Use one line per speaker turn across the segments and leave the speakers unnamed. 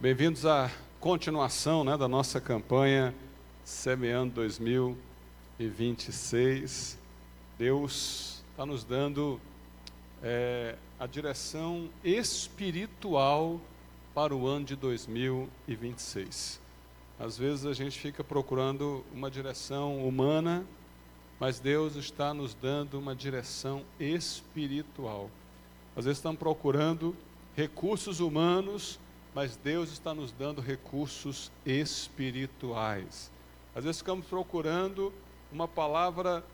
Bem-vindos à continuação, da nossa campanha Semeando 2026. Deus está nos dando a direção espiritual para o ano de 2026. Às vezes a gente fica procurando uma direção humana, mas Deus está nos dando uma direção espiritual. Às vezes estamos procurando recursos humanos, mas Deus está nos dando recursos espirituais. Às vezes ficamos procurando uma palavra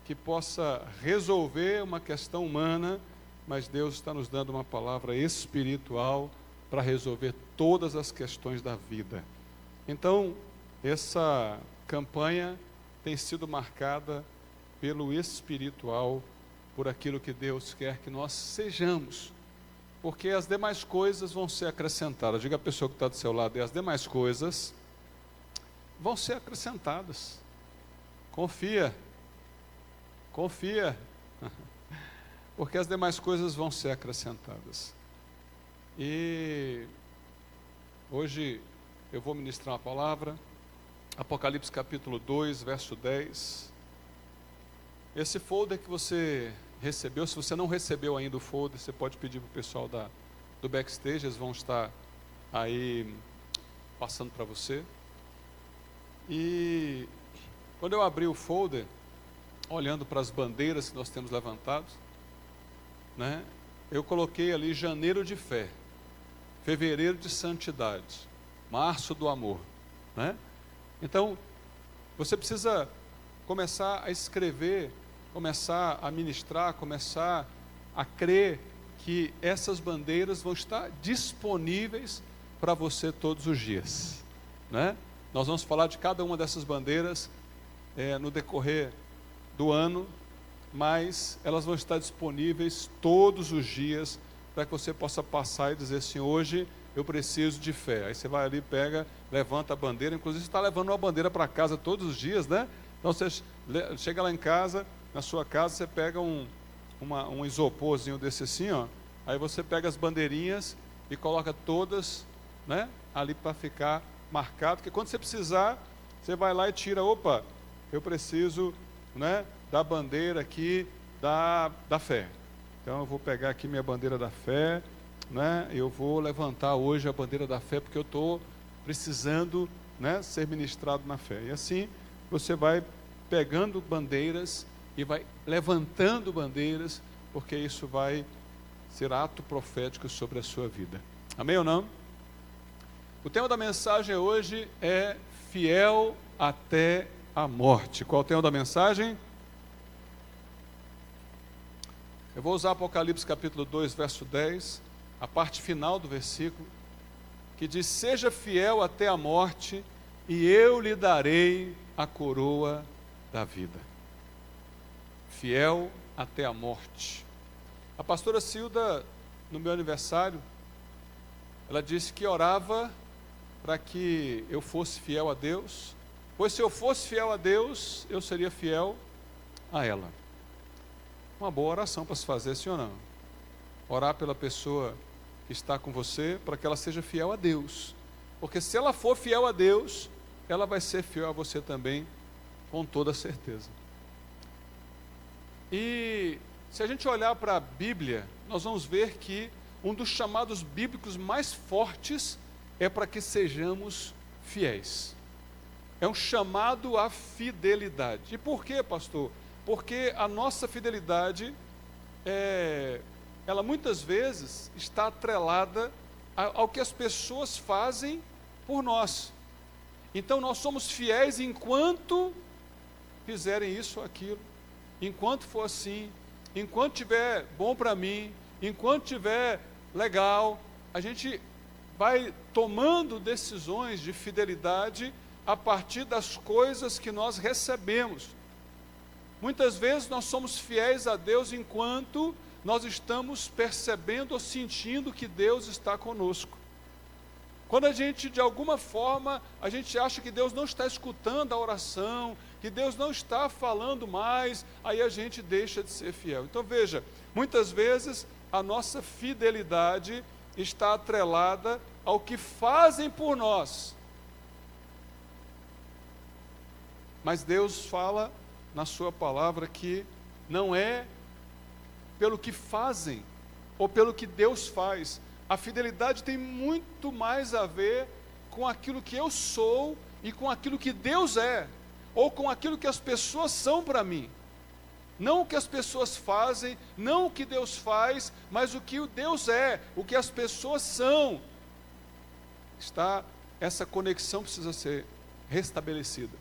que possa resolver uma questão humana, mas Deus está nos dando uma palavra espiritual para resolver todas as questões da vida. Então, essa campanha tem sido marcada pelo espiritual, por aquilo que Deus quer que nós sejamos. Porque as demais coisas vão ser acrescentadas. Diga à pessoa que está do seu lado, e as demais coisas vão ser acrescentadas. Confia. Confia. Porque as demais coisas vão ser acrescentadas. E hoje eu vou ministrar uma palavra, Apocalipse capítulo 2, verso 10. Esse folder que você recebeu, se você não recebeu ainda o folder, você pode pedir para o pessoal do backstage, eles vão estar aí passando para você. E quando eu abri o folder, olhando para as bandeiras que nós temos levantadas, eu coloquei ali janeiro de fé, fevereiro de santidade, março do amor. Então, você precisa começar a escrever, começar a ministrar, começar a crer que essas bandeiras vão estar disponíveis para você todos os dias. Nós vamos falar de cada uma dessas bandeiras no decorrer do ano, mas elas vão estar disponíveis todos os dias para que você possa passar e dizer assim: hoje eu preciso de fé. Aí você vai ali, pega, levanta a bandeira. Inclusive você está levando uma bandeira para casa todos os dias, Então você chega lá em casa, na sua casa, você pega um isoporzinho desse assim, aí você pega as bandeirinhas e coloca todas, ali para ficar marcado, porque quando você precisar, você vai lá e tira, opa, eu preciso, da bandeira aqui da fé. Então eu vou pegar aqui minha bandeira da fé, eu vou levantar hoje a bandeira da fé, porque eu estou precisando, ser ministrado na fé. E assim você vai pegando bandeiras e vai levantando bandeiras, porque isso vai ser ato profético sobre a sua vida. Amém ou não? O tema da mensagem hoje é fiel até a morte. Qual é o tema da mensagem? Eu vou usar Apocalipse capítulo 2, verso 10, a parte final do versículo, que diz: seja fiel até a morte, e eu lhe darei a coroa da vida. Fiel até a morte. A pastora Cilda, no meu aniversário, ela disse que orava para que eu fosse fiel a Deus, pois se eu fosse fiel a Deus, eu seria fiel a ela. Uma boa oração para se fazer, sim ou não? Orar pela pessoa que está com você, para que ela seja fiel a Deus, porque se ela for fiel a Deus, ela vai ser fiel a você também, com toda certeza. E se a gente olhar para a Bíblia, nós vamos ver que um dos chamados bíblicos mais fortes é para que sejamos fiéis. É um chamado à fidelidade. E por quê, pastor? Porque a nossa fidelidade, ela muitas vezes está atrelada ao que as pessoas fazem por nós. Então nós somos fiéis enquanto fizerem isso ou aquilo, enquanto for assim, enquanto tiver bom para mim, enquanto tiver legal, a gente vai tomando decisões de fidelidade a partir das coisas que nós recebemos. Muitas vezes nós somos fiéis a Deus enquanto nós estamos percebendo ou sentindo que Deus está conosco. Quando a gente, de alguma forma, a gente acha que Deus não está escutando a oração, que Deus não está falando mais, aí a gente deixa de ser fiel. Então veja, muitas vezes a nossa fidelidade está atrelada ao que fazem por nós. Mas Deus fala na sua palavra que não é pelo que fazem ou pelo que Deus faz. A fidelidade tem muito mais a ver com aquilo que eu sou e com aquilo que Deus é, ou com aquilo que as pessoas são para mim. Não o que as pessoas fazem, não o que Deus faz, mas o que o Deus é, o que as pessoas são. Essa conexão precisa ser restabelecida.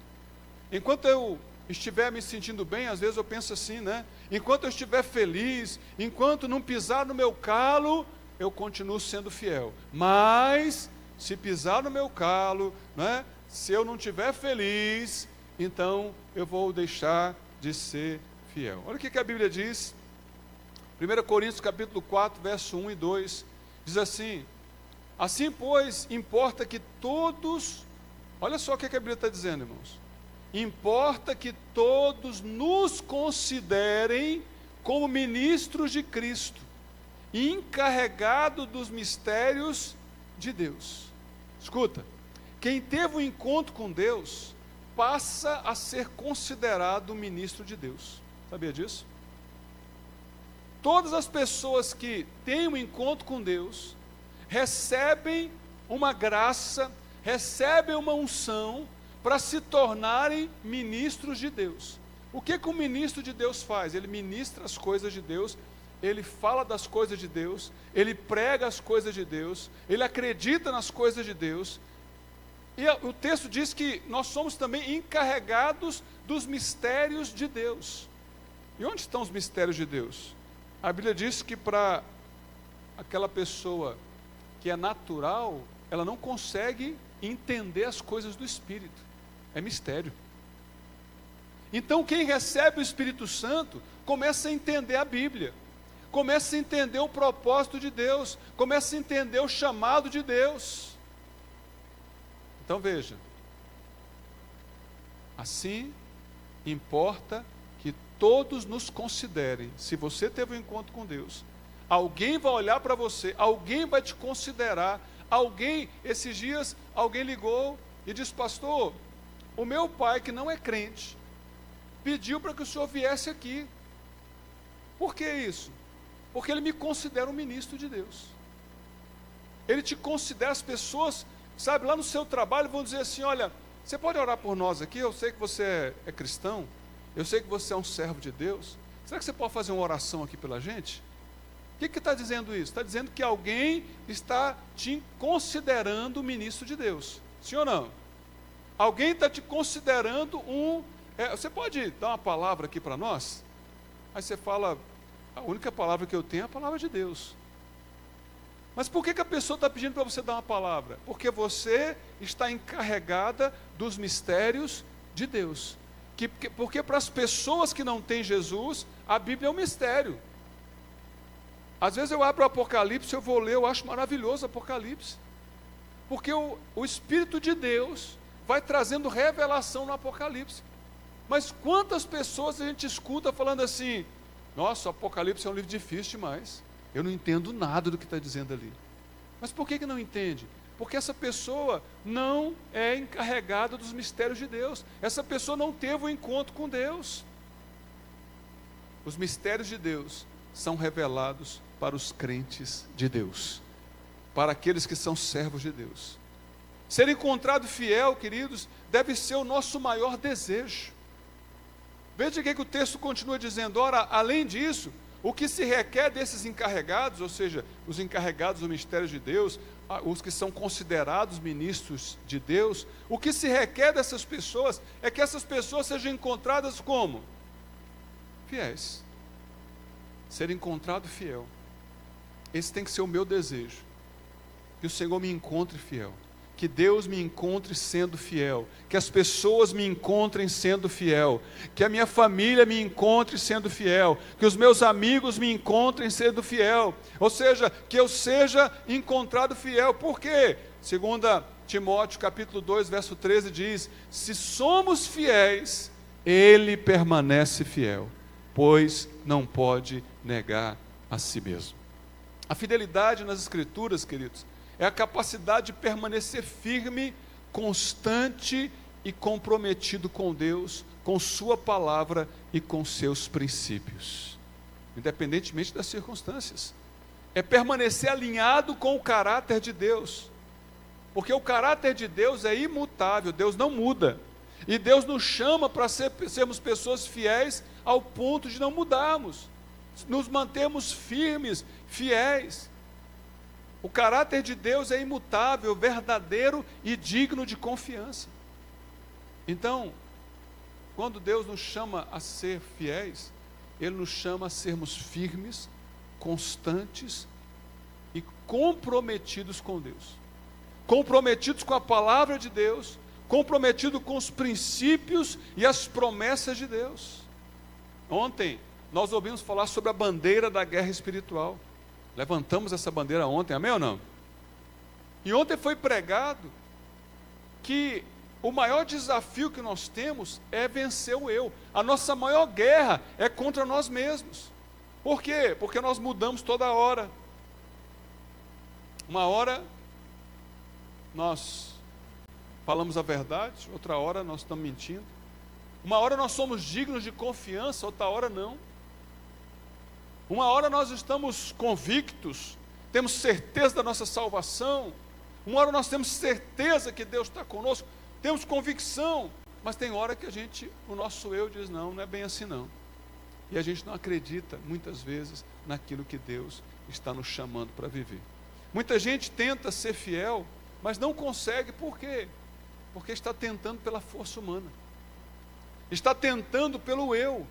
Enquanto eu estiver me sentindo bem, às vezes eu penso assim, né? Enquanto eu estiver feliz, enquanto não pisar no meu calo, eu continuo sendo fiel. Mas, se pisar no meu calo, né? Se eu não estiver feliz, então eu vou deixar de ser fiel. Olha o que a Bíblia diz. 1 Coríntios capítulo 4, verso 1 e 2. Diz assim: assim, pois, importa que todos... Olha só o que a Bíblia está dizendo, irmãos. Importa que todos nos considerem como ministros de Cristo e encarregados dos mistérios de Deus. Escuta, quem teve um encontro com Deus passa a ser considerado ministro de Deus. Sabia disso? Todas as pessoas que têm um encontro com Deus recebem uma graça, recebem uma unção para se tornarem ministros de Deus. O que um ministro de Deus faz? Ele ministra as coisas de Deus, ele fala das coisas de Deus, ele prega as coisas de Deus, ele acredita nas coisas de Deus. E o texto diz que nós somos também encarregados dos mistérios de Deus. E onde estão os mistérios de Deus? A Bíblia diz que para aquela pessoa que é natural, ela não consegue entender as coisas do Espírito. É mistério. Então quem recebe o Espírito Santo começa a entender a Bíblia, começa a entender o propósito de Deus, começa a entender o chamado de Deus. Então veja, assim importa que todos nos considerem. Se você teve um encontro com Deus, alguém vai olhar para você, alguém vai te considerar. Alguém, esses dias, alguém ligou e disse: pastor, o meu pai, que não é crente, pediu para que o senhor viesse aqui. Por que isso? Porque ele me considera um ministro de Deus. Ele te considera. As pessoas, sabe, lá no seu trabalho vão dizer assim: olha, você pode orar por nós aqui? Eu sei que você é cristão, eu sei que você é um servo de Deus. Será que você pode fazer uma oração aqui pela gente? O que está dizendo isso? Está dizendo que alguém está te considerando ministro de Deus. Sim ou não? Alguém está te considerando você pode dar uma palavra aqui para nós? Aí você fala: a única palavra que eu tenho é a palavra de Deus. Mas por que a pessoa está pedindo para você dar uma palavra? Porque você está encarregada dos mistérios de Deus. Porque para as pessoas que não têm Jesus, a Bíblia é um mistério. Às vezes eu abro o Apocalipse, eu vou ler, eu acho maravilhoso o Apocalipse. Porque o Espírito de Deus vai trazendo revelação no Apocalipse. Mas quantas pessoas a gente escuta falando assim: nossa, o Apocalipse é um livro difícil demais, eu não entendo nada do que está dizendo ali. Mas por que não entende? Porque essa pessoa não é encarregada dos mistérios de Deus. Essa pessoa não teve um encontro com Deus. Os mistérios de Deus são revelados para os crentes de Deus, para aqueles que são servos de Deus. Ser encontrado fiel, queridos, deve ser o nosso maior desejo. Veja o que o texto continua dizendo. Ora, além disso, o que se requer desses encarregados, ou seja, os encarregados do mistério de Deus, os que são considerados ministros de Deus, o que se requer dessas pessoas é que essas pessoas sejam encontradas como? Fiéis. Ser encontrado fiel. Esse tem que ser o meu desejo. Que o Senhor me encontre fiel. Que Deus me encontre sendo fiel. Que as pessoas me encontrem sendo fiel. Que a minha família me encontre sendo fiel. Que os meus amigos me encontrem sendo fiel. Ou seja, que eu seja encontrado fiel. Por quê? 2 Timóteo capítulo 2, verso 13 diz: se somos fiéis, Ele permanece fiel, pois não pode negar a si mesmo. A fidelidade nas Escrituras, queridos, é a capacidade de permanecer firme, constante e comprometido com Deus, com sua palavra e com seus princípios, independentemente das circunstâncias. É permanecer alinhado com o caráter de Deus, porque o caráter de Deus é imutável, Deus não muda, e Deus nos chama para sermos pessoas fiéis ao ponto de não mudarmos, nos mantermos firmes, fiéis. O caráter de Deus é imutável, verdadeiro e digno de confiança. Então, quando Deus nos chama a ser fiéis, Ele nos chama a sermos firmes, constantes e comprometidos com Deus. Comprometidos com a palavra de Deus, comprometidos com os princípios e as promessas de Deus. Ontem, nós ouvimos falar sobre a bandeira da guerra espiritual. Levantamos essa bandeira ontem, amém ou não? E ontem foi pregado que o maior desafio que nós temos é vencer o eu. A nossa maior guerra é contra nós mesmos. Por quê? Porque nós mudamos toda hora. Uma hora nós falamos a verdade, outra hora nós estamos mentindo. Uma hora nós somos dignos de confiança, outra hora não. Uma hora nós estamos convictos, temos certeza da nossa salvação. Uma hora nós temos certeza que Deus está conosco, temos convicção. Mas tem hora que o nosso eu diz, não é bem assim não. E a gente não acredita, muitas vezes, naquilo que Deus está nos chamando para viver. Muita gente tenta ser fiel, mas não consegue, por quê? Porque está tentando pela força humana. Está tentando pelo eu.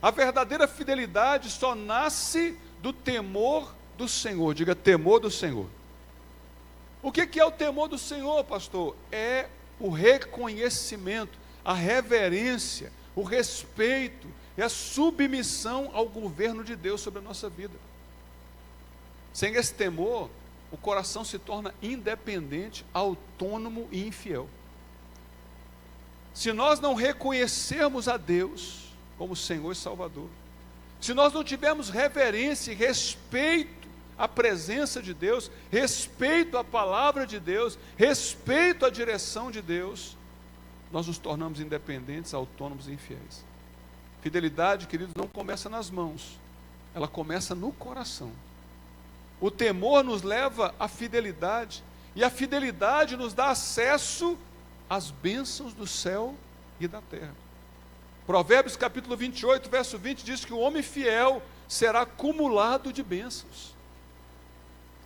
A verdadeira fidelidade só nasce do temor do Senhor. Diga, temor do Senhor. O que é o temor do Senhor, pastor? É o reconhecimento, a reverência, o respeito e a submissão ao governo de Deus sobre a nossa vida. Sem esse temor, o coração se torna independente, autônomo e infiel. Se nós não reconhecermos a Deus como Senhor e Salvador, se nós não tivermos reverência e respeito à presença de Deus, respeito à palavra de Deus, respeito à direção de Deus, nós nos tornamos independentes, autônomos e infiéis. Fidelidade, queridos, não começa nas mãos, ela começa no coração. O temor nos leva à fidelidade, e a fidelidade nos dá acesso às bênçãos do céu e da terra. Provérbios capítulo 28, verso 20, diz que o homem fiel será acumulado de bênçãos.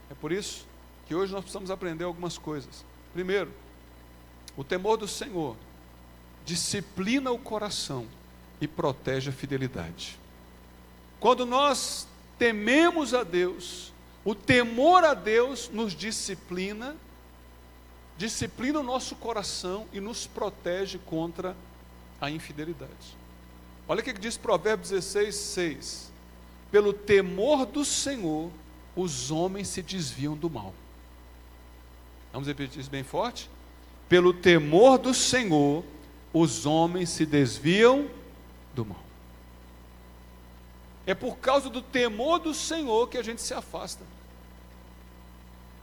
É por isso que hoje nós precisamos aprender algumas coisas. Primeiro, o temor do Senhor disciplina o coração e protege a fidelidade. Quando nós tememos a Deus, o temor a Deus nos disciplina o nosso coração e nos protege contra a infidelidade. Olha o que diz Provérbios 16, 6. Pelo temor do Senhor, os homens se desviam do mal. Vamos repetir isso bem forte? Pelo temor do Senhor, os homens se desviam do mal. É por causa do temor do Senhor que a gente se afasta.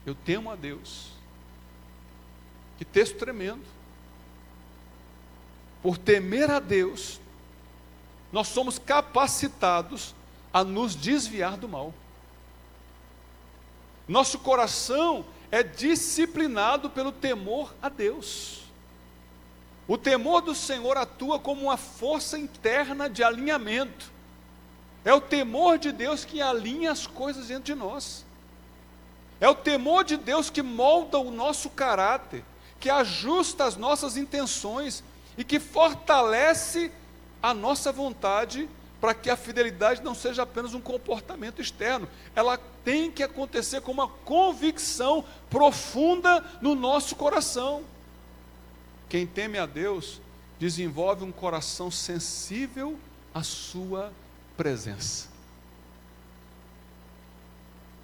Eu temo a Deus. Que texto tremendo. Por temer a Deus, nós somos capacitados a nos desviar do mal. Nosso coração é disciplinado pelo temor a Deus. O temor do Senhor atua como uma força interna de alinhamento. É o temor de Deus que alinha as coisas dentro de nós. É o temor de Deus que molda o nosso caráter, que ajusta as nossas intenções e que fortalece a nossa vontade para que a fidelidade não seja apenas um comportamento externo. Ela tem que acontecer com uma convicção profunda no nosso coração. Quem teme a Deus desenvolve um coração sensível à sua presença.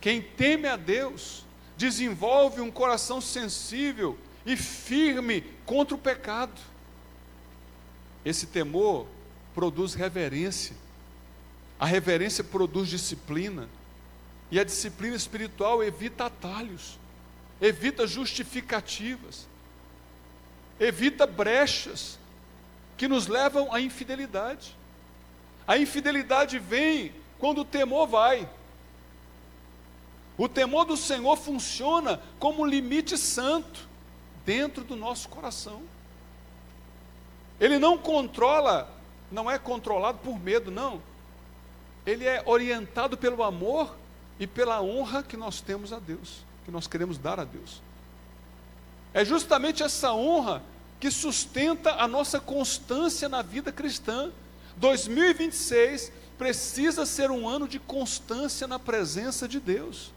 Quem teme a Deus desenvolve um coração sensível e firme contra o pecado. Esse temor produz reverência. A reverência produz disciplina. E a disciplina espiritual evita atalhos, evita justificativas, evita brechas que nos levam à infidelidade. A infidelidade vem quando o temor vai. O temor do Senhor funciona como um limite santo dentro do nosso coração. Ele não controla, não é controlado por medo, não. Ele é orientado pelo amor e pela honra que nós temos a Deus, que nós queremos dar a Deus. É justamente essa honra que sustenta a nossa constância na vida cristã. 2026 precisa ser um ano de constância na presença de Deus.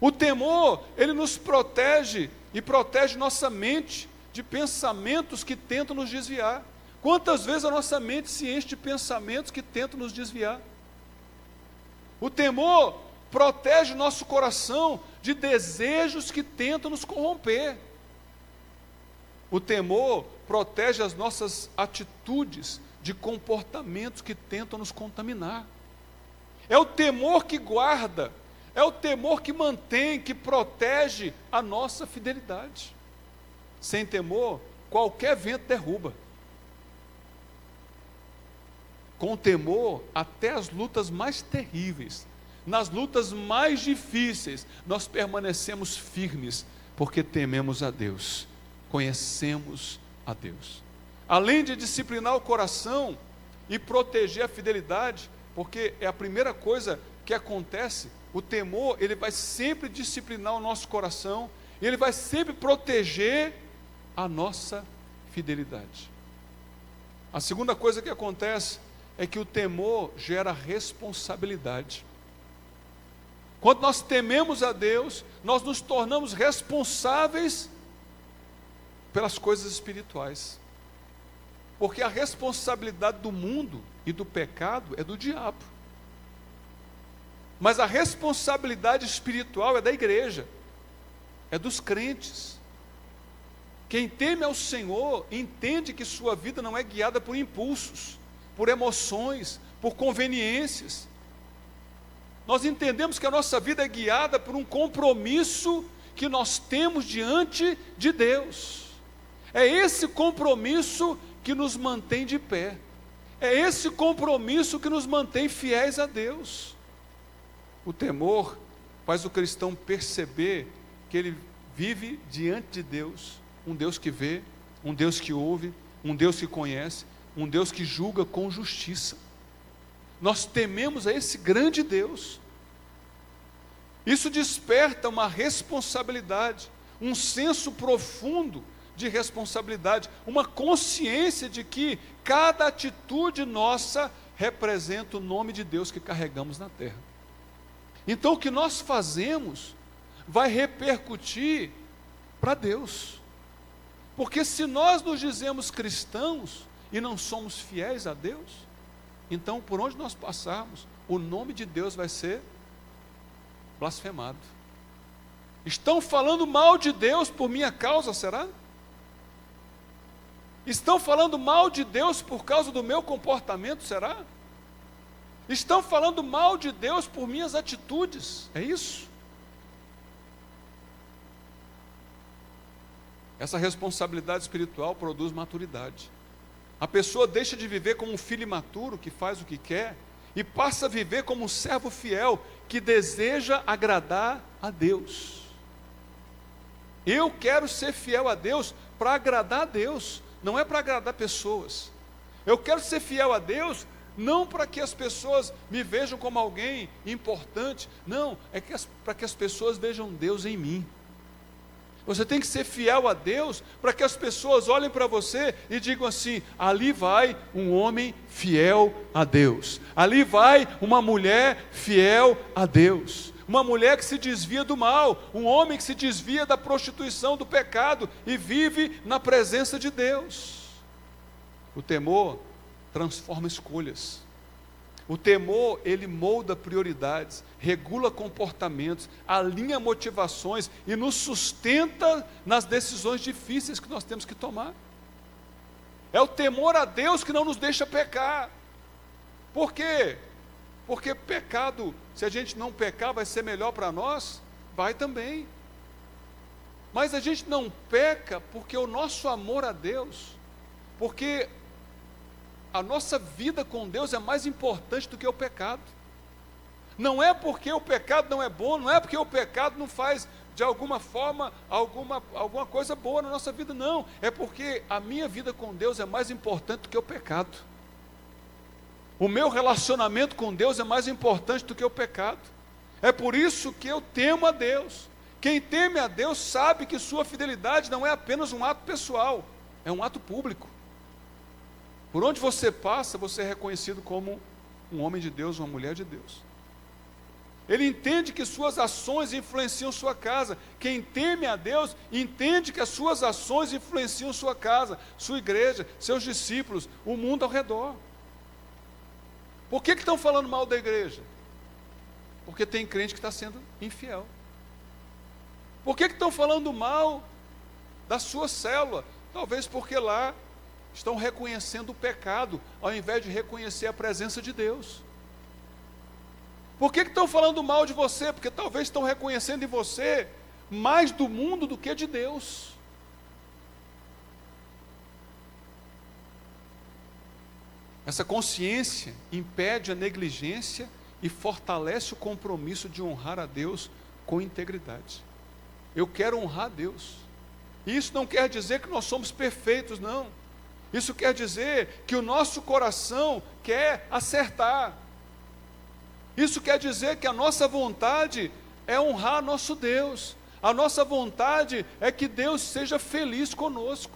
O temor, ele nos protege e protege nossa mente de pensamentos que tentam nos desviar. Quantas vezes a nossa mente se enche de pensamentos que tentam nos desviar? O temor protege nosso coração de desejos que tentam nos corromper. O temor protege as nossas atitudes de comportamentos que tentam nos contaminar. É o temor que guarda, é o temor que mantém, que protege a nossa fidelidade. Sem temor, qualquer vento derruba. Com temor, até as lutas mais terríveis, nas lutas mais difíceis, nós permanecemos firmes, porque tememos a Deus, conhecemos a Deus. Além de disciplinar o coração e proteger a fidelidade, porque é a primeira coisa que acontece, o temor, ele vai sempre disciplinar o nosso coração, e ele vai sempre proteger a nossa fidelidade. A segunda coisa que acontece é que o temor gera responsabilidade. Quando nós tememos a Deus, nós nos tornamos responsáveis pelas coisas espirituais. Porque a responsabilidade do mundo e do pecado é do diabo. Mas a responsabilidade espiritual é da igreja, é dos crentes. Quem teme ao Senhor entende que sua vida não é guiada por impulsos, por emoções, por conveniências. Nós entendemos que a nossa vida é guiada por um compromisso que nós temos diante de Deus. É esse compromisso que nos mantém de pé. É esse compromisso que nos mantém fiéis a Deus. O temor faz o cristão perceber que ele vive diante de Deus, um Deus que vê, um Deus que ouve, um Deus que conhece, um Deus que julga com justiça. Nós tememos a esse grande Deus. Isso desperta uma responsabilidade, um senso profundo de responsabilidade, uma consciência de que cada atitude nossa representa o nome de Deus que carregamos na terra. Então o que nós fazemos vai repercutir para Deus. Porque se nós nos dizemos cristãos e não somos fiéis a Deus, então por onde nós passarmos, o nome de Deus vai ser blasfemado. Estão falando mal de Deus por minha causa, será? Estão falando mal de Deus por causa do meu comportamento, será? Estão falando mal de Deus por minhas atitudes, é isso? Essa responsabilidade espiritual produz maturidade. A pessoa deixa de viver como um filho imaturo que faz o que quer e passa a viver como um servo fiel que deseja agradar a Deus. Eu quero ser fiel a Deus para agradar a Deus, não é para agradar pessoas. Eu quero ser fiel a Deus não para que as pessoas me vejam como alguém importante, não, é para que as pessoas vejam Deus em mim. Você tem que ser fiel a Deus para que as pessoas olhem para você e digam assim: ali vai um homem fiel a Deus, ali vai uma mulher fiel a Deus, uma mulher que se desvia do mal, um homem que se desvia da prostituição, do pecado e vive na presença de Deus. O temor transforma escolhas. O temor, ele molda prioridades, regula comportamentos, alinha motivações e nos sustenta nas decisões difíceis que nós temos que tomar. É o temor a Deus que não nos deixa pecar. Por quê? Porque pecado, se a gente não pecar, vai ser melhor para nós? Vai também. Mas a gente não peca porque o nosso amor a Deus, porque a nossa vida com Deus é mais importante do que o pecado. Não é porque o pecado não é bom, não é porque o pecado não faz, de alguma forma, alguma coisa boa na nossa vida, não. É porque a minha vida com Deus é mais importante do que o pecado. O meu relacionamento com Deus é mais importante do que o pecado. É por isso que eu temo a Deus. Quem teme a Deus sabe que sua fidelidade não é apenas um ato pessoal, é um ato público. Por onde você passa, você é reconhecido como um homem de Deus, uma mulher de Deus. Ele entende que suas ações influenciam sua casa. Quem teme a Deus entende que as suas ações influenciam sua casa, sua igreja, seus discípulos, o mundo ao redor. Por que estão falando mal da igreja? Porque tem crente que está sendo infiel. Por que estão falando mal da sua célula? Talvez porque lá estão reconhecendo o pecado, ao invés de reconhecer a presença de Deus. Por que estão falando mal de você? Porque talvez estão reconhecendo em você mais do mundo do que de Deus. Essa consciência impede a negligência e fortalece o compromisso de honrar a Deus com integridade. Eu quero honrar a Deus. Isso não quer dizer que nós somos perfeitos, não. Isso quer dizer que o nosso coração quer acertar. Isso quer dizer que a nossa vontade é honrar nosso Deus. A nossa vontade é que Deus seja feliz conosco.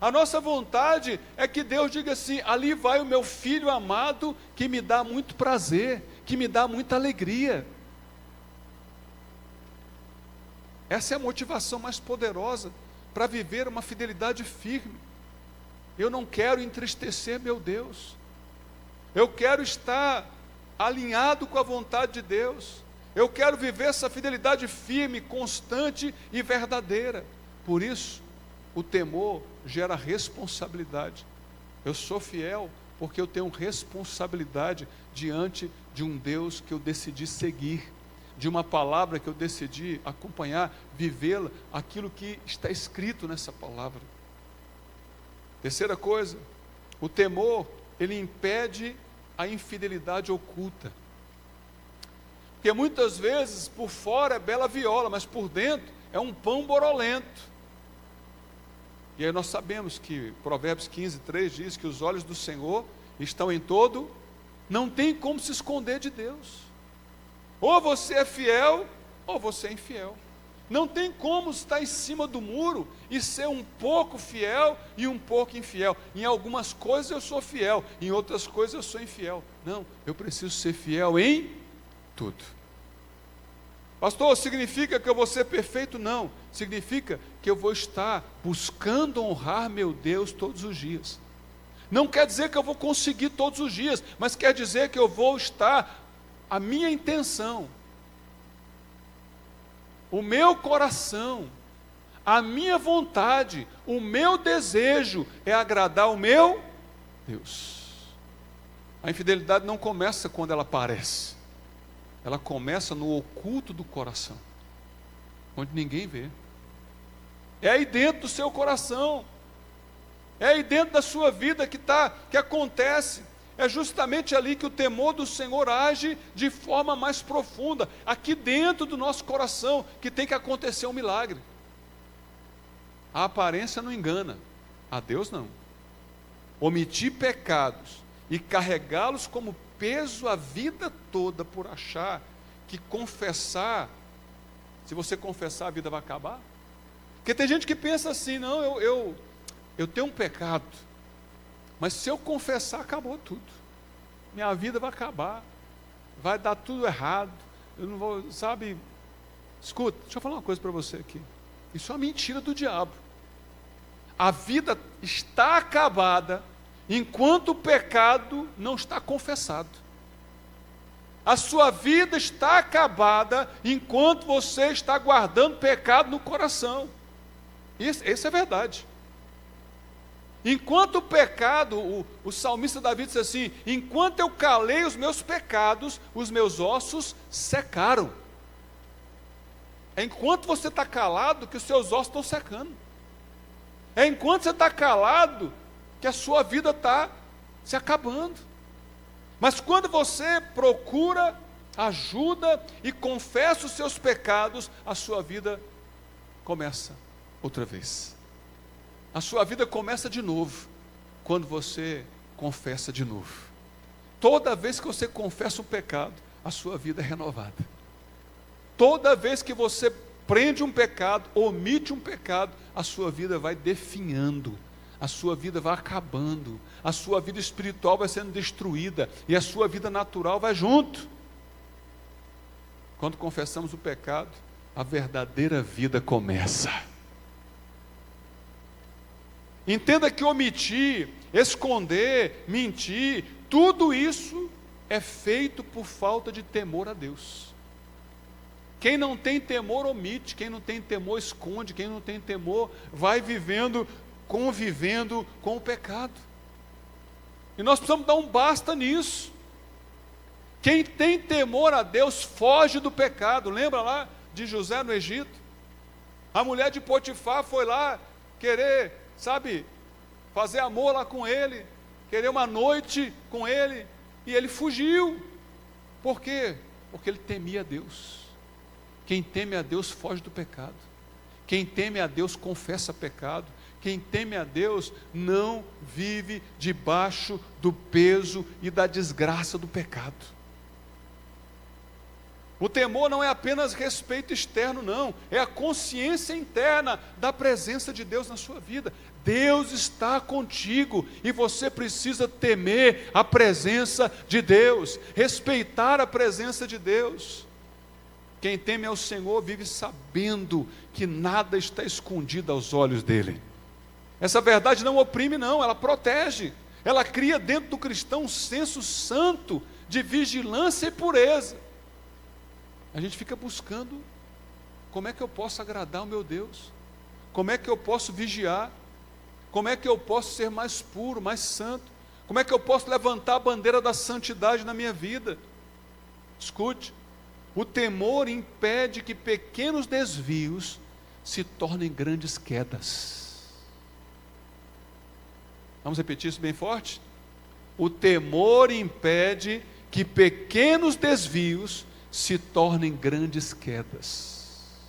A nossa vontade é que Deus diga assim: ali vai o meu filho amado, que me dá muito prazer, que me dá muita alegria. Essa é a motivação mais poderosa para viver uma fidelidade firme. Eu não quero entristecer meu Deus. Eu quero estar alinhado com a vontade de Deus. Eu quero viver essa fidelidade firme, constante e verdadeira. Por isso, o temor gera responsabilidade. Eu sou fiel porque eu tenho responsabilidade diante de um Deus que eu decidi seguir, de uma palavra que eu decidi acompanhar, vivê-la, aquilo que está escrito nessa palavra. Terceira coisa, o temor, ele impede a infidelidade oculta. Porque muitas vezes por fora é bela viola, mas por dentro é um pão borolento. E aí nós sabemos que Provérbios 15:3 diz que os olhos do Senhor estão em todo, não tem como se esconder de Deus. Ou você é fiel, ou você é infiel. Não tem como estar em cima do muro e ser um pouco fiel e um pouco infiel. Em algumas coisas eu sou fiel, em outras coisas eu sou infiel. Não, eu preciso ser fiel em tudo. Pastor, significa que eu vou ser perfeito? Não, significa que eu vou estar buscando honrar meu Deus todos os dias. Não quer dizer que eu vou conseguir todos os dias, mas quer dizer que eu vou estar, a minha intenção, o meu coração, a minha vontade, o meu desejo é agradar o meu Deus. A infidelidade não começa quando ela aparece. Ela começa no oculto do coração, onde ninguém vê. É aí dentro do seu coração. É aí dentro da sua vida que acontece. É justamente ali que o temor do Senhor age de forma mais profunda. Aqui dentro do nosso coração que tem que acontecer um milagre. A aparência não engana, a Deus não. Omitir pecados e carregá-los como peso a vida toda por achar que confessar, se você confessar a vida vai acabar. Porque tem gente que pensa assim: não, eu tenho um pecado, mas se eu confessar, acabou tudo. Minha vida vai acabar, vai dar tudo errado, eu não vou, sabe? Escuta, deixa eu falar uma coisa para você aqui. Isso é uma mentira do diabo. A vida está acabada enquanto o pecado não está confessado. A sua vida está acabada enquanto você está guardando pecado no coração. Isso é verdade. Enquanto o pecado, o salmista Davi disse assim: enquanto eu calei os meus pecados, os meus ossos secaram. É enquanto você está calado que os seus ossos estão secando. É enquanto você está calado que a sua vida está se acabando. Mas quando você procura ajuda e confessa os seus pecados, a sua vida começa outra vez. A sua vida começa de novo, quando você confessa de novo. Toda vez que você confessa um pecado, a sua vida é renovada. Toda vez que você prende um pecado, omite um pecado, a sua vida vai definhando, a sua vida vai acabando, a sua vida espiritual vai sendo destruída, e a sua vida natural vai junto. Quando confessamos o pecado, a verdadeira vida começa. Entenda que omitir, esconder, mentir, tudo isso é feito por falta de temor a Deus. Quem não tem temor omite, quem não tem temor esconde, quem não tem temor vai vivendo, convivendo com o pecado. E nós precisamos dar um basta nisso. Quem tem temor a Deus foge do pecado. Lembra lá de José no Egito? A mulher de Potifar foi lá querer, fazer amor lá com ele, querer uma noite com ele, e ele fugiu. Por quê? Porque ele temia a Deus. Quem teme a Deus foge do pecado. Quem teme a Deus confessa pecado. Quem teme a Deus não vive debaixo do peso e da desgraça do pecado. O temor não é apenas respeito externo, não. É a consciência interna da presença de Deus na sua vida. Deus está contigo e você precisa temer a presença de Deus, respeitar a presença de Deus. Quem teme ao Senhor vive sabendo que nada está escondido aos olhos dele. Essa verdade não oprime, não, ela protege. Ela cria dentro do cristão um senso santo de vigilância e pureza. A gente fica buscando como é que eu posso agradar o meu Deus, como é que eu posso vigiar, como é que eu posso ser mais puro, mais santo, como é que eu posso levantar a bandeira da santidade na minha vida. Escute, o temor impede que pequenos desvios se tornem grandes quedas. Vamos repetir isso bem forte? O temor impede que pequenos desvios se tornem grandes quedas.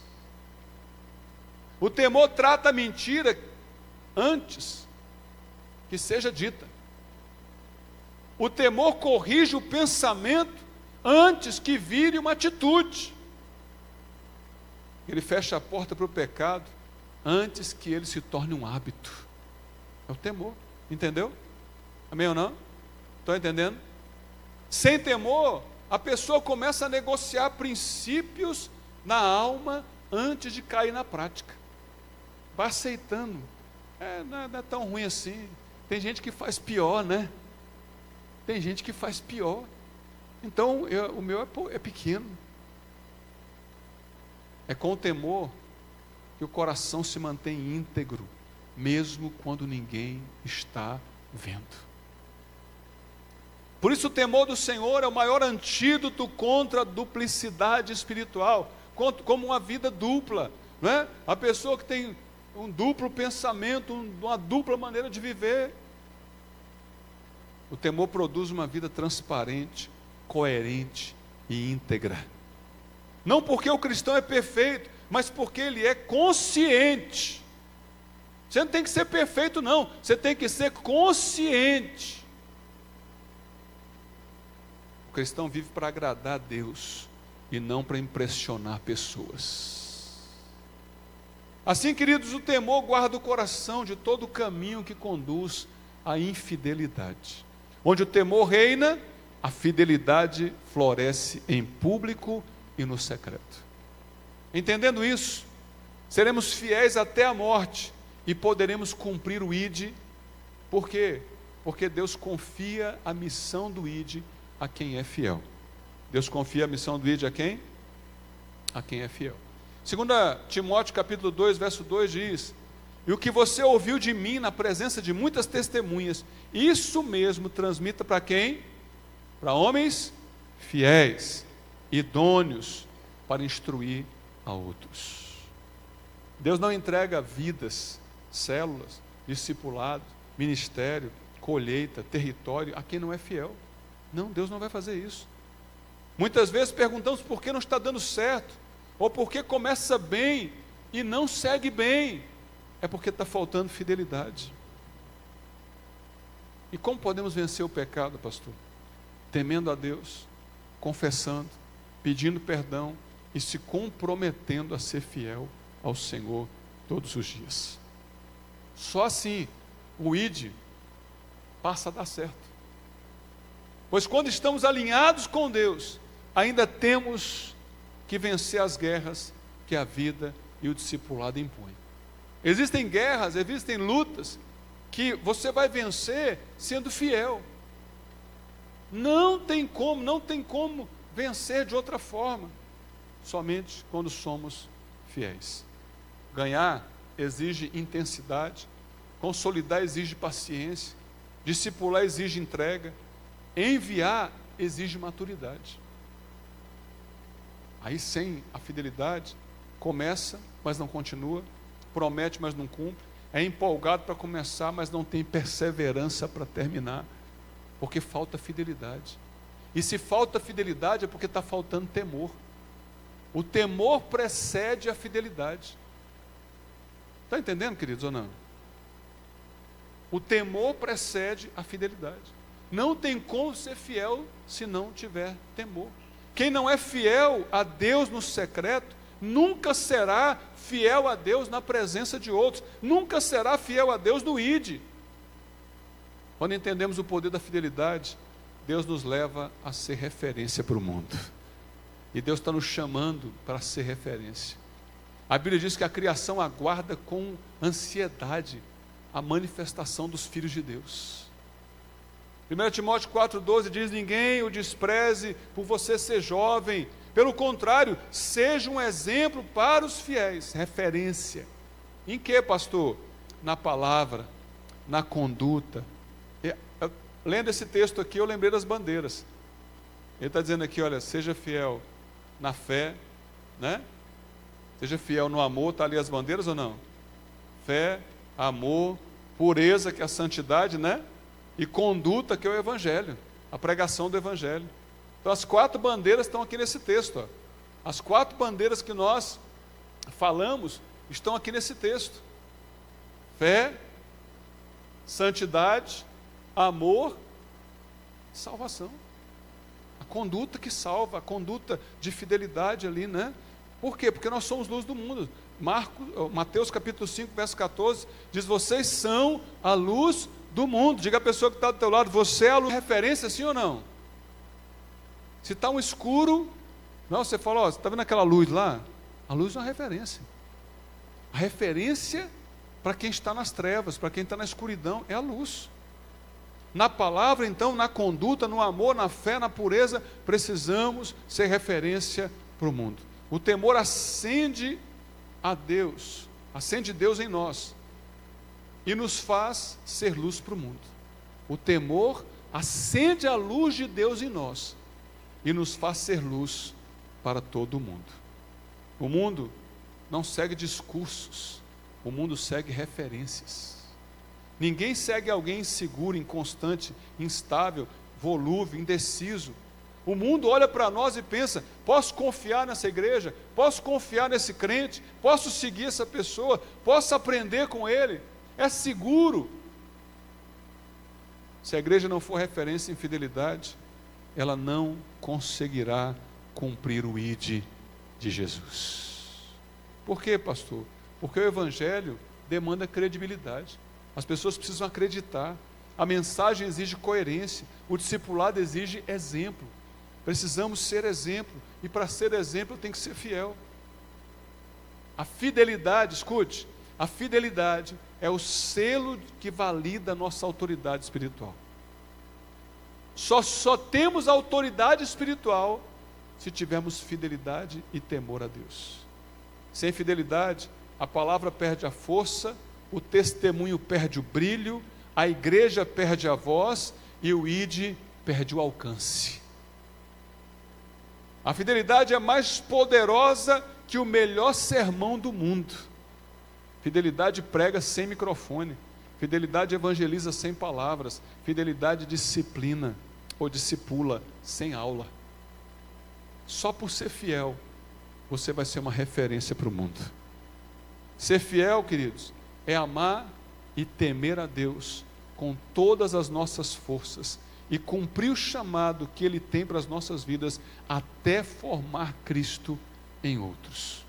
O temor trata a mentira antes que seja dita. O temor corrige o pensamento antes que vire uma atitude. Ele fecha a porta para o pecado antes que ele se torne um hábito. É o temor, entendeu? Amém ou não? Estão entendendo? Sem temor, a pessoa começa a negociar princípios na alma antes de cair na prática. Vai aceitando. Não é tão ruim assim. Tem gente que faz pior, né? Tem gente que faz pior. Então, o meu é pequeno. É com o temor que o coração se mantém íntegro, mesmo quando ninguém está vendo. Por isso o temor do Senhor é o maior antídoto contra a duplicidade espiritual, como uma vida dupla, não é? A pessoa que tem um duplo pensamento, uma dupla maneira de viver. O temor produz uma vida transparente, coerente e íntegra. Não porque o cristão é perfeito, mas porque ele é consciente. Você não tem que ser perfeito, não. Você tem que ser consciente. O cristão vive para agradar a Deus e não para impressionar pessoas. Assim, queridos, o temor guarda o coração de todo o caminho que conduz à infidelidade. Onde o temor reina, a fidelidade floresce em público e no secreto. Entendendo isso, seremos fiéis até a morte e poderemos cumprir o ID. Por quê? Porque Deus confia a missão do ID a quem é fiel. Deus confia a missão do ID a quem? A quem é fiel. 2 Timóteo capítulo 2, verso 2 diz e o que você ouviu de mim na presença de muitas testemunhas, isso mesmo transmita para quem? Para homens fiéis, idôneos, para instruir a outros. Deus não entrega vidas, células, discipulado, ministério, colheita, território a quem não é fiel. Não, Deus não vai fazer isso. Muitas vezes perguntamos por que não está dando certo, ou por que começa bem e não segue bem. É porque está faltando fidelidade. E como podemos vencer o pecado, pastor? Temendo a Deus, confessando, pedindo perdão e se comprometendo a ser fiel ao Senhor todos os dias. Só assim o ID passa a dar certo. Pois quando estamos alinhados com Deus, ainda temos que vencer as guerras que a vida e o discipulado impõem. Existem guerras, existem lutas que você vai vencer sendo fiel. Não tem como vencer de outra forma, somente quando somos fiéis. Ganhar exige intensidade, consolidar exige paciência, discipular exige entrega, enviar exige maturidade. Aí sem a fidelidade, começa, mas não continua, promete, mas não cumpre, é empolgado para começar, mas não tem perseverança para terminar, porque falta fidelidade. E se falta fidelidade é porque está faltando temor. O temor precede a fidelidade. Está entendendo, queridos, ou não? O temor precede a fidelidade. Não tem como ser fiel se não tiver temor. Quem não é fiel a Deus no secreto, nunca será fiel a Deus na presença de outros, nunca será fiel a Deus no ID. Quando entendemos o poder da fidelidade, Deus nos leva a ser referência para o mundo. E Deus está nos chamando para ser referência. A Bíblia diz que a criação aguarda com ansiedade a manifestação dos filhos de Deus. 1 Timóteo 4,12 diz: ninguém o despreze por você ser jovem, pelo contrário, seja um exemplo para os fiéis, referência. Em que, pastor? Na palavra, na conduta. Lendo esse texto aqui, eu lembrei das bandeiras. Ele está dizendo aqui, olha, seja fiel na fé, né? Seja fiel no amor, está ali as bandeiras ou não? Fé, amor, pureza, que é a santidade, né? E conduta, que é o Evangelho, a pregação do Evangelho. Então as 4 bandeiras estão aqui nesse texto. Ó. As 4 bandeiras que nós falamos estão aqui nesse texto. Fé, santidade, amor, salvação. A conduta que salva, a conduta de fidelidade ali, né? Por quê? Porque nós somos luz do mundo. Mateus capítulo 5, verso 14, diz: vocês são a luz do mundo. Diga à pessoa que está do teu lado: você é a luz. Referência, sim ou não? Se está um escuro, não, você fala, ó, você está vendo aquela luz lá? A luz é uma referência. A referência para quem está nas trevas, para quem está na escuridão, é a luz. Na palavra, então, na conduta, no amor, na fé, na pureza, precisamos ser referência para o mundo. O temor acende a Deus, acende Deus em nós e nos faz ser luz para o mundo. O temor acende a luz de Deus em nós e nos faz ser luz para todo o mundo. O mundo não segue discursos, o mundo segue referências. Ninguém segue alguém inseguro, inconstante, instável, volúvel, indeciso. O mundo olha para nós e pensa: posso confiar nessa igreja? Posso confiar nesse crente? Posso seguir essa pessoa? Posso aprender com ele? É seguro. Se a igreja não for referência em fidelidade, ela não conseguirá cumprir o ID de Jesus. Por quê, pastor? Porque o Evangelho demanda credibilidade. As pessoas precisam acreditar. A mensagem exige coerência. O discipulado exige exemplo. Precisamos ser exemplo. E para ser exemplo tem que ser fiel. A fidelidade, escute, a fidelidade é o selo que valida a nossa autoridade espiritual. Só temos autoridade espiritual se tivermos fidelidade e temor a Deus. Sem fidelidade, a palavra perde a força o testemunho perde o brilho, a igreja perde a voz e o ide perde o alcance. A fidelidade é mais poderosa que o melhor sermão do mundo. Fidelidade prega sem microfone. Fidelidade evangeliza sem palavras. Fidelidade disciplina ou discipula sem aula. Só por ser fiel, você vai ser uma referência para o mundo. Ser fiel, queridos, é amar e temer a Deus com todas as nossas forças e cumprir o chamado que Ele tem para as nossas vidas até formar Cristo em outros.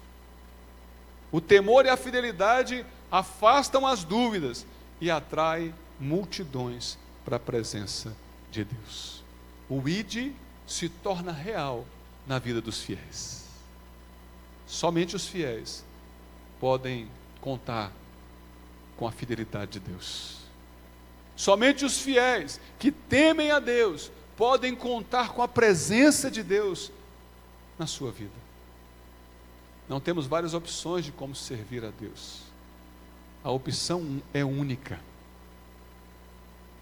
O temor e a fidelidade afastam as dúvidas e atraem multidões para a presença de Deus. O ide se torna real na vida dos fiéis. Somente os fiéis podem contar com a fidelidade de Deus. Somente os fiéis que temem a Deus podem contar com a presença de Deus na sua vida. Não temos várias opções de como servir a Deus. A opção é única.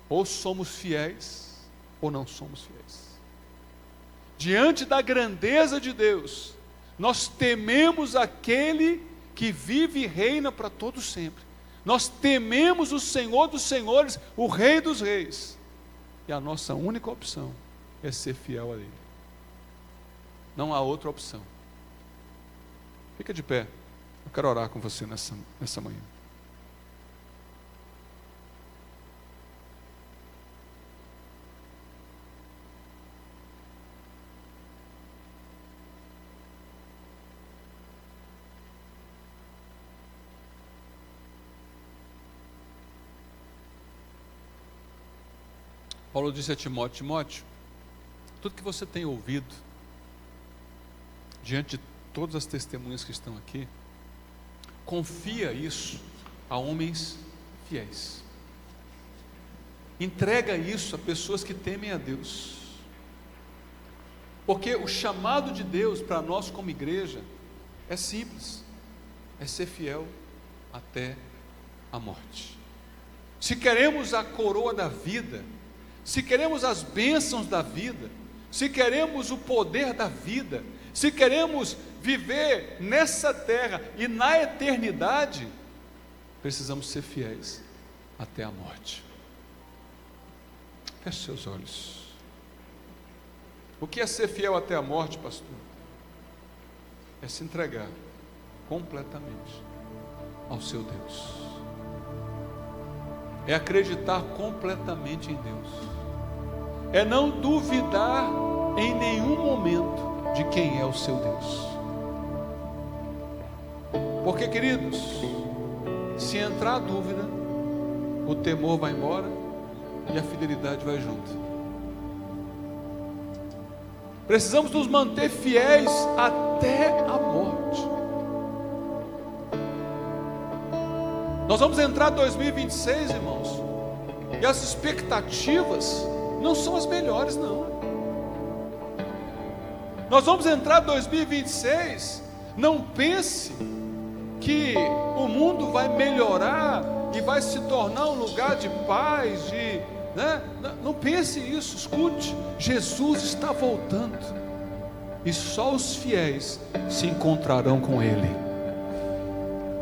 Ou somos fiéis, ou não somos fiéis. Diante da grandeza de Deus, nós tememos aquele que vive e reina para todo sempre. Nós tememos o Senhor dos senhores, o Rei dos reis. E a nossa única opção é ser fiel a Ele. Não há outra opção. Fica de pé. Eu quero orar com você nessa manhã. Paulo disse a Timóteo: Timóteo, tudo que você tem ouvido, diante de todas as testemunhas que estão aqui, confia isso a homens fiéis. Entrega isso a pessoas que temem a Deus. Porque o chamado de Deus para nós como igreja é simples, é ser fiel até a morte. Se queremos a coroa da vida, se queremos as bênçãos da vida, se queremos o poder da vida, se queremos viver nessa terra e na eternidade, precisamos ser fiéis até a morte. Feche seus olhos. O que é ser fiel até a morte, pastor? É se entregar completamente ao seu Deus. É acreditar completamente em Deus. É não duvidar em nenhum momento de quem é o seu Deus. Porque, queridos, se entrar a dúvida, o temor vai embora e a fidelidade vai junto. Precisamos nos manter fiéis até a morte. Nós vamos entrar em 2026, irmãos, e as expectativas não são as melhores, não. Nós vamos entrar em 2026, não pense que o mundo vai melhorar e vai se tornar um lugar de paz, não pense isso. Escute, Jesus está voltando e só os fiéis se encontrarão com Ele.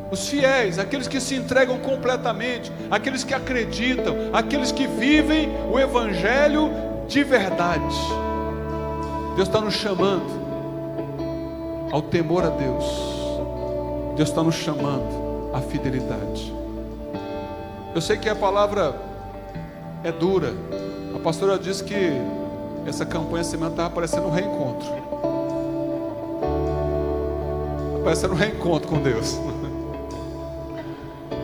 Os fiéis, aqueles que se entregam completamente, aqueles que acreditam, aqueles que vivem o Evangelho de verdade. Deus está nos chamando ao temor a Deus. Deus está nos chamando à fidelidade. Eu sei que a palavra é dura. A pastora disse que essa campanha semana estava parecendo um reencontro. Parecendo um reencontro com Deus.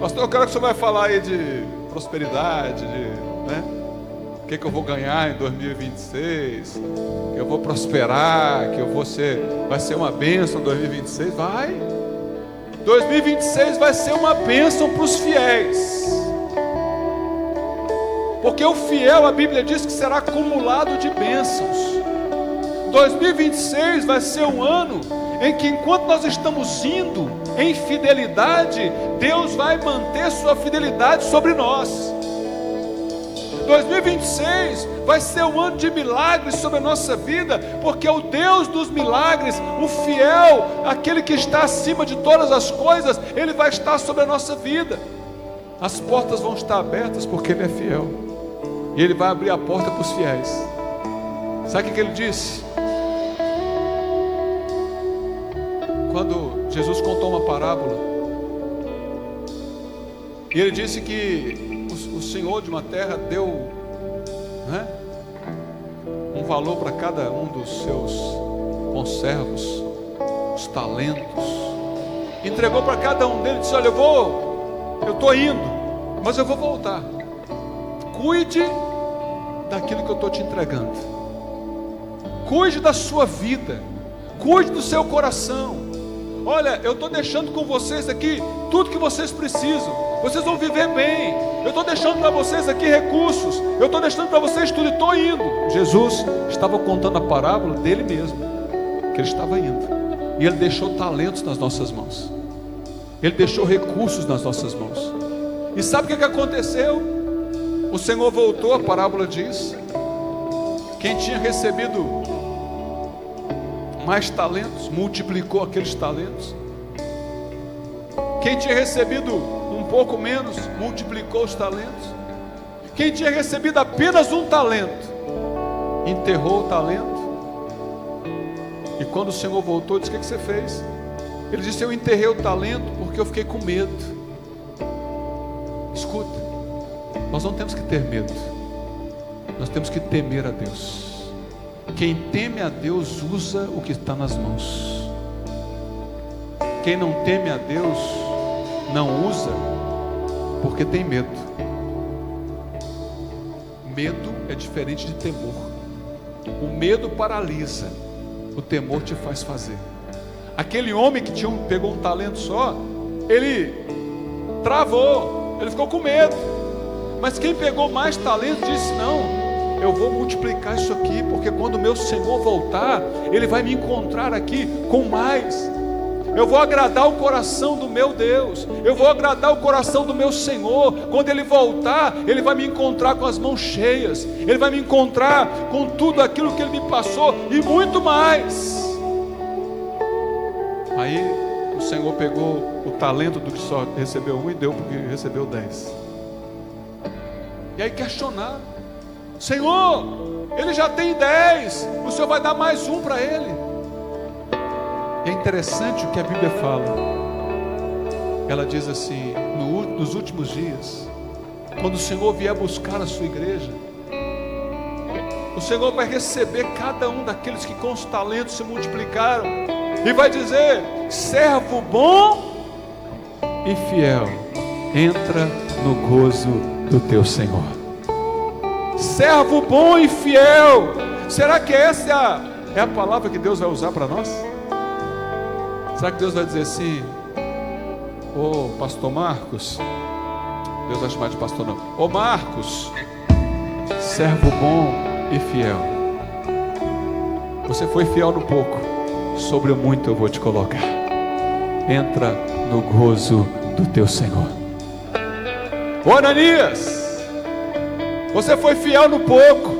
Pastor, eu quero que o senhor vai falar aí de prosperidade, o que eu vou ganhar em 2026, que eu vou prosperar, que vai ser uma bênção em 2026. Vai! 2026 vai ser uma bênção para os fiéis. Porque o fiel, a Bíblia diz que será acumulado de bênçãos. 2026 vai ser um ano em que, enquanto nós estamos indo em fidelidade, Deus vai manter sua fidelidade sobre nós. 2026 vai ser um ano de milagres sobre a nossa vida, porque o Deus dos milagres, o fiel, aquele que está acima de todas as coisas, Ele vai estar sobre a nossa vida. As portas vão estar abertas porque Ele é fiel, e Ele vai abrir a porta para os fiéis. Sabe o que Ele disse? Quando Jesus contou uma parábola, e Ele disse que o Senhor de uma terra deu, né, um valor para cada um dos seus conservos, os talentos, entregou para cada um deles e disse: olha, eu estou indo, mas eu vou voltar. Cuide daquilo que eu estou te entregando, cuide da sua vida, cuide do seu coração. Olha, eu estou deixando com vocês aqui tudo que vocês precisam, vocês vão viver bem. Eu estou deixando para vocês aqui recursos, eu estou deixando para vocês tudo e estou indo. Jesus estava contando a parábola dele mesmo, que ele estava indo, e ele deixou talentos nas nossas mãos, ele deixou recursos nas nossas mãos. E sabe o que aconteceu? O Senhor voltou, a parábola diz, quem tinha recebido mais talentos, multiplicou aqueles talentos. Quem tinha recebido um pouco menos, multiplicou os talentos. Quem tinha recebido apenas um talento, enterrou o talento. E quando o Senhor voltou, disse: o que você fez? Ele disse: eu enterrei o talento porque eu fiquei com medo. Escuta, nós não temos que ter medo, nós temos que temer a Deus. Quem teme a Deus usa o que está nas mãos. Quem não teme a Deus não usa porque tem medo. Medo é diferente de temor. O medo paralisa, o temor te faz fazer. Aquele homem que pegou um talento só, ele travou, ele ficou com medo. Mas quem pegou mais talento disse: não, eu vou multiplicar isso aqui, porque quando o meu Senhor voltar, Ele vai me encontrar aqui com mais. Eu vou agradar o coração do meu Deus, eu vou agradar o coração do meu Senhor. Quando Ele voltar, Ele vai me encontrar com as mãos cheias, Ele vai me encontrar com tudo aquilo que Ele me passou e muito mais. Aí o Senhor pegou o talento do que só recebeu um e deu porque recebeu 10. E aí questionaram: Senhor, ele já tem 10, o Senhor vai dar mais um para ele. E é interessante o que a Bíblia fala. Ela diz assim: nos últimos dias, quando o Senhor vier buscar a sua igreja, o Senhor vai receber cada um daqueles que com os talentos se multiplicaram, e vai dizer: servo bom e fiel, entra no gozo do teu Senhor. Servo bom e fiel. Será que essa é a palavra que Deus vai usar para nós? Será que Deus vai dizer assim: ô pastor Marcos, Deus vai chamar de pastor não, ô Marcos, servo bom e fiel, você foi fiel no pouco, sobre o muito eu vou te colocar, entra no gozo do teu Senhor. Ô Ananias, você foi fiel no pouco,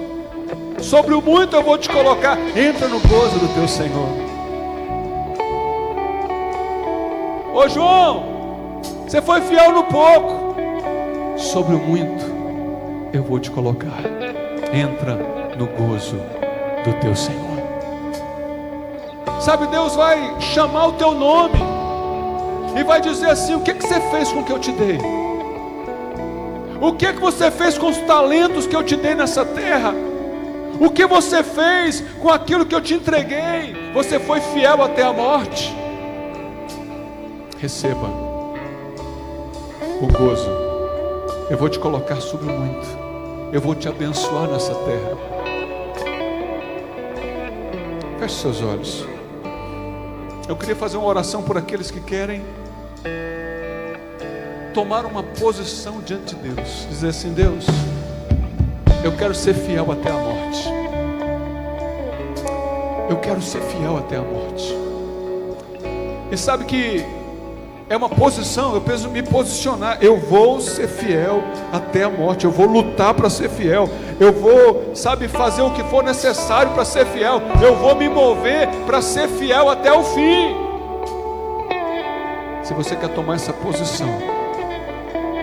sobre o muito eu vou te colocar, entra no gozo do teu Senhor. Ô João, você foi fiel no pouco, sobre o muito eu vou te colocar, entra no gozo do teu Senhor. Sabe, Deus vai chamar o teu nome e vai dizer assim: o que você fez com o que eu te dei? O que você fez com os talentos que eu te dei nessa terra? O que você fez com aquilo que eu te entreguei? Você foi fiel até a morte? Receba o gozo. Eu vou te colocar sobre muito. Eu vou te abençoar nessa terra. Feche seus olhos. Eu queria fazer uma oração por aqueles que querem tomar uma posição diante de Deus, dizer assim: Deus, eu quero ser fiel até a morte. Eu quero ser fiel até a morte. E sabe que é uma posição, eu preciso me posicionar. Eu vou ser fiel até a morte, eu vou lutar para ser fiel, eu vou, fazer o que for necessário para ser fiel, eu vou me mover para ser fiel até o fim. Se você quer tomar essa posição,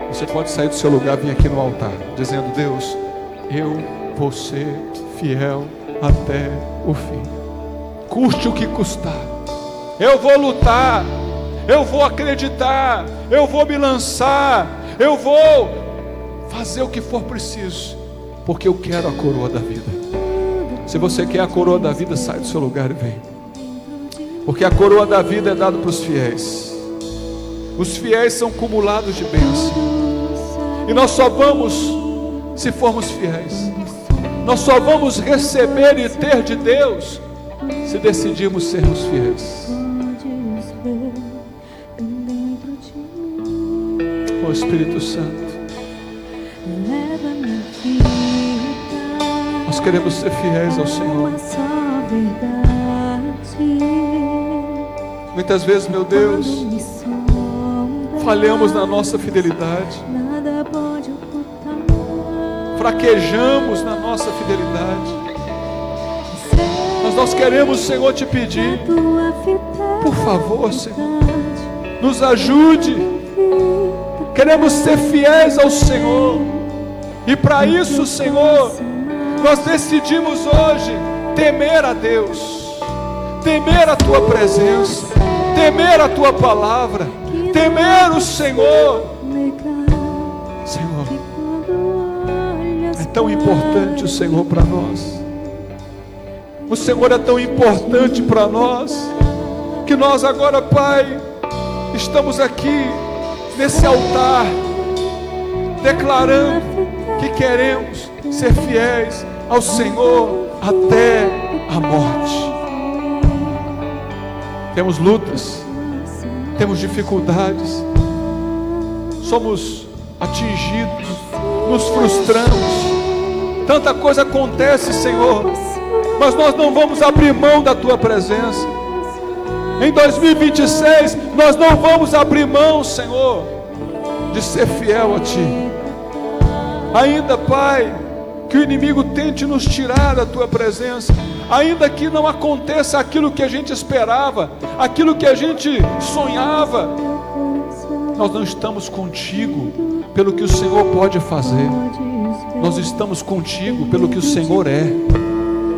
você pode sair do seu lugar e vir aqui no altar, dizendo: Deus, eu vou ser fiel até o fim, custe o que custar. Eu vou lutar, eu vou acreditar, eu vou me lançar, eu vou fazer o que for preciso, porque eu quero a coroa da vida. Se você quer a coroa da vida, sai do seu lugar e vem, porque a coroa da vida é dada para os fiéis. Os fiéis são cumulados de bênção, e nós só vamos se formos fiéis. Nós só vamos receber e ter de Deus se decidirmos sermos fiéis. Ó Espírito Santo, nós queremos ser fiéis ao Senhor. Muitas vezes, meu Deus, falhamos na nossa fidelidade, fraquejamos na nossa fidelidade. Mas nós queremos, Senhor, te pedir, por favor, Senhor, nos ajude. Queremos ser fiéis ao Senhor, e para isso, Senhor, nós decidimos hoje temer a Deus, temer a Tua presença, temer a Tua palavra, temer o Senhor. Senhor, é tão importante o Senhor para nós. O Senhor é tão importante para nós, que nós agora, Pai, estamos aqui nesse altar, declarando que queremos ser fiéis ao Senhor até a morte. Temos lutas, temos dificuldades, somos atingidos, nos frustramos, tanta coisa acontece, Senhor, mas nós não vamos abrir mão da Tua presença. Em 2026, nós não vamos abrir mão, Senhor, de ser fiel a Ti. Ainda, Pai, que o inimigo tente nos tirar da Tua presença, ainda que não aconteça aquilo que a gente esperava, aquilo que a gente sonhava, nós não estamos contigo pelo que o Senhor pode fazer. Nós estamos contigo pelo que o Senhor é.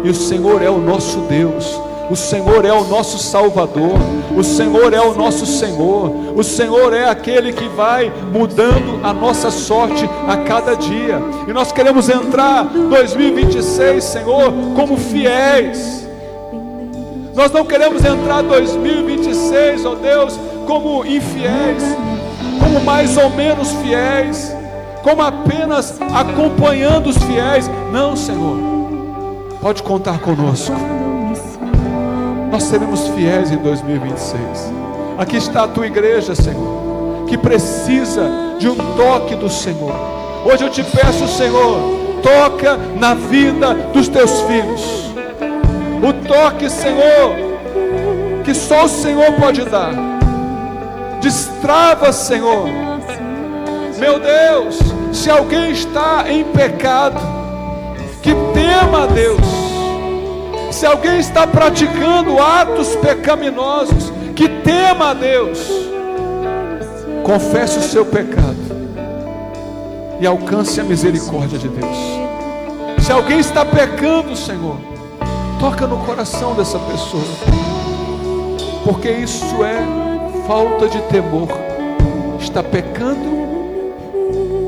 E o Senhor é o nosso Deus, o Senhor é o nosso Salvador, o Senhor é o nosso Senhor, o Senhor é aquele que vai mudando a nossa sorte a cada dia. E nós queremos entrar 2026, Senhor, como fiéis. Nós não queremos entrar 2026, ó Deus, como infiéis, como mais ou menos fiéis, como apenas acompanhando os fiéis. Não, Senhor, pode contar conosco. Nós seremos fiéis em 2026. Aqui está a Tua igreja, Senhor, que precisa de um toque do Senhor. Hoje eu te peço, Senhor, toca na vida dos Teus filhos. O toque, Senhor, que só o Senhor pode dar. Destrava, Senhor. Meu Deus, se alguém está em pecado, que tema a Deus. Se alguém está praticando atos pecaminosos, que tema a Deus. Confesse o seu pecado e alcance a misericórdia de Deus. Se alguém está pecando, Senhor, toca no coração dessa pessoa, porque isso é falta de temor. Está pecando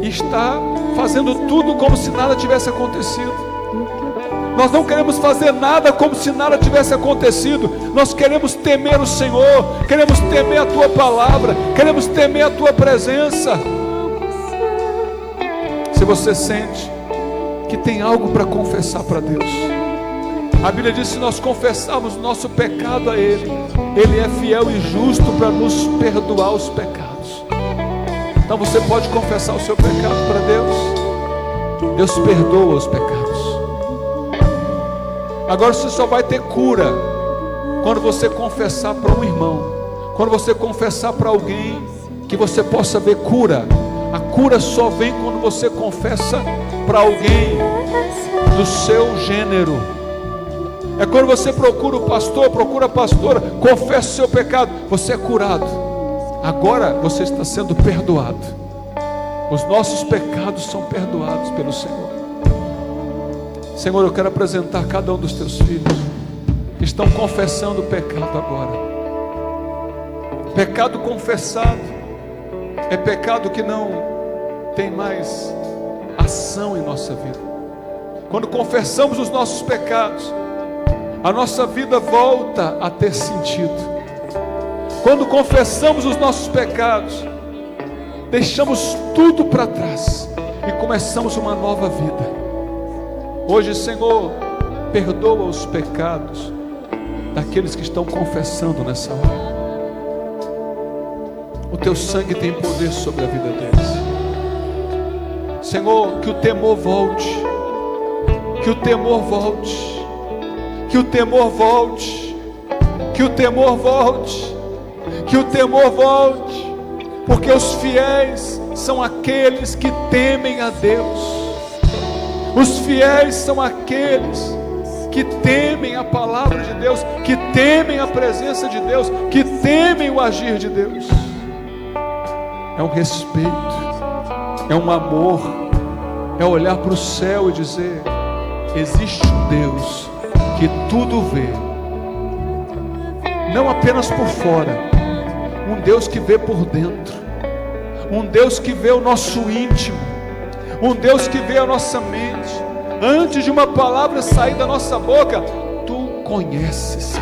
e está fazendo tudo como se nada tivesse acontecido. Nós não queremos fazer nada como se nada tivesse acontecido. Nós queremos temer o Senhor, queremos temer a Tua palavra, queremos temer a Tua presença. Se você sente que tem algo para confessar para Deus, a Bíblia diz: se nós confessarmos o nosso pecado a Ele, Ele é fiel e justo para nos perdoar os pecados. Então você pode confessar o seu pecado para Deus. Deus perdoa os pecados. Agora você só vai ter cura quando você confessar para um irmão, Quando você confessar para alguém, que você possa ver cura. A cura só vem quando você confessa para alguém do seu gênero. É quando você procura o pastor, procura a pastora, confessa o seu pecado, você é curado. Agora você está sendo perdoado. Os nossos pecados são perdoados pelo Senhor. Senhor, eu quero apresentar cada um dos teus filhos que estão confessando o pecado agora. Pecado confessado é pecado que não tem mais ação em nossa vida. Quando confessamos os nossos pecados, a nossa vida volta a ter sentido. Quando confessamos os nossos pecados, deixamos tudo para trás e começamos uma nova vida. Hoje, Senhor, perdoa os pecados daqueles que estão confessando nessa hora. O teu sangue tem poder sobre a vida deles. Senhor, que o temor volte. Que o temor volte. Que o temor volte. Que o temor volte. Que o temor volte. Porque os fiéis são aqueles que temem a Deus. Os fiéis são aqueles que temem a palavra de Deus, que temem a presença de Deus, que temem o agir de Deus. É um respeito, é um amor, é olhar para o céu e dizer: existe um Deus que tudo vê, não apenas por fora, um Deus que vê por dentro, um Deus que vê o nosso íntimo, um Deus que vê a nossa mente. Antes de uma palavra sair da nossa boca, tu conheces.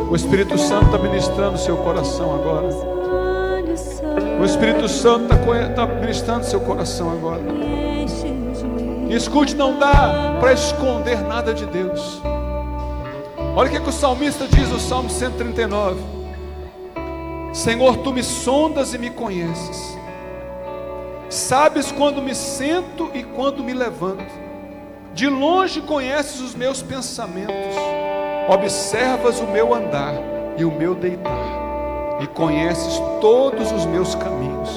O Espírito Santo está ministrando o seu coração agora. O Espírito Santo está ministrando o seu coração agora. E escute, não dá para esconder nada de Deus. Olha o que o salmista diz no Salmo 139. Senhor, tu me sondas e me conheces. Sabes quando me sento e quando me levanto. De longe conheces os meus pensamentos. Observas o meu andar e o meu deitar, e conheces todos os meus caminhos.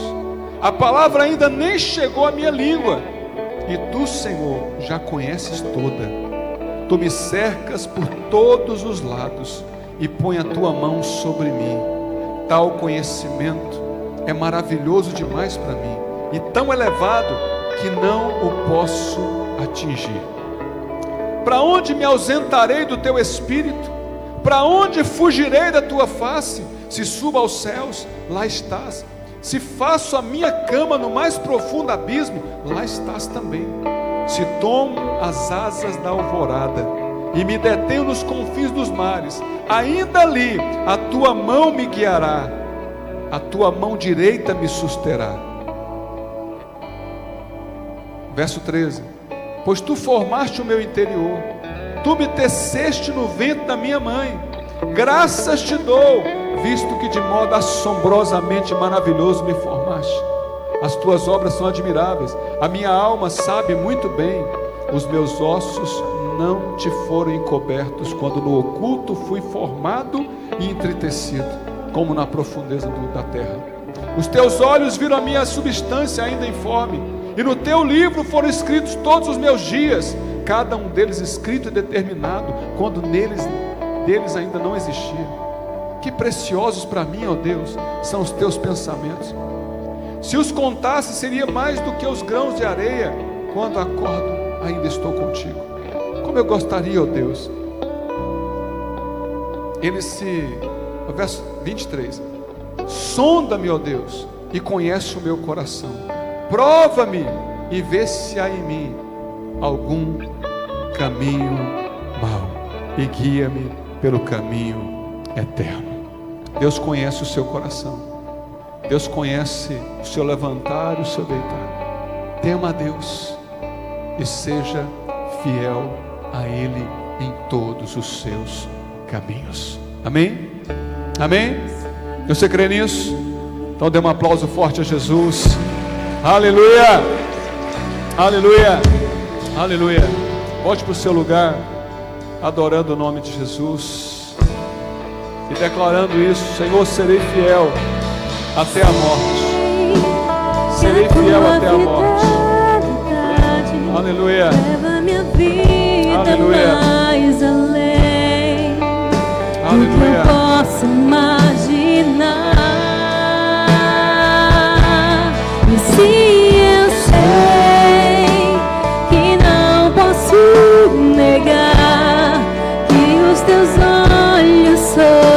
A palavra ainda nem chegou à minha língua, e tu, Senhor, já conheces toda. Tu me cercas por todos os lados, e põe a tua mão sobre mim. Tal conhecimento é maravilhoso demais para mim, e tão elevado que não o posso atingir. Para onde me ausentarei do teu Espírito? Para onde fugirei da tua face? Se subo aos céus, lá estás. Se faço a minha cama no mais profundo abismo, lá estás também. Se tomo as asas da alvorada e me detenho nos confins dos mares, ainda ali a tua mão me guiará, a tua mão direita me susterá. Verso 13. Pois tu formaste o meu interior, tu me teceste no ventre da minha mãe. Graças te dou, visto que de modo assombrosamente maravilhoso me formaste. As tuas obras são admiráveis, a minha alma sabe muito bem. Os meus ossos não te foram encobertos, quando no oculto fui formado e entretecido, como na profundeza da terra. Os teus olhos viram a minha substância ainda informe, e no teu livro foram escritos todos os meus dias, cada um deles escrito e determinado, quando deles ainda não existia. Que preciosos para mim, ó Deus, são os teus pensamentos. Se os contasse, seria mais do que os grãos de areia. Quando acordo, ainda estou contigo. Como eu gostaria, ó Deus. O verso 23. Sonda-me, ó Deus, e conhece o meu coração. Prova-me e vê se há em mim algum caminho mau, e guia-me pelo caminho eterno. Deus conhece o seu coração. Deus conhece o seu levantar e o seu deitar. Tema a Deus e seja fiel a Ele em todos os seus caminhos. Amém? Amém? Você crê nisso? Então dê um aplauso forte a Jesus. Aleluia! Aleluia! Aleluia! Volte para o seu lugar. adorando o nome de Jesus e declarando isso: Senhor, serei fiel até a morte. Serei fiel até a morte. Aleluia.
Leva minha vida
Aleluia.
mais além do que
Aleluia.
eu posso imaginar. E se eu sei que não posso negar que os teus olhos são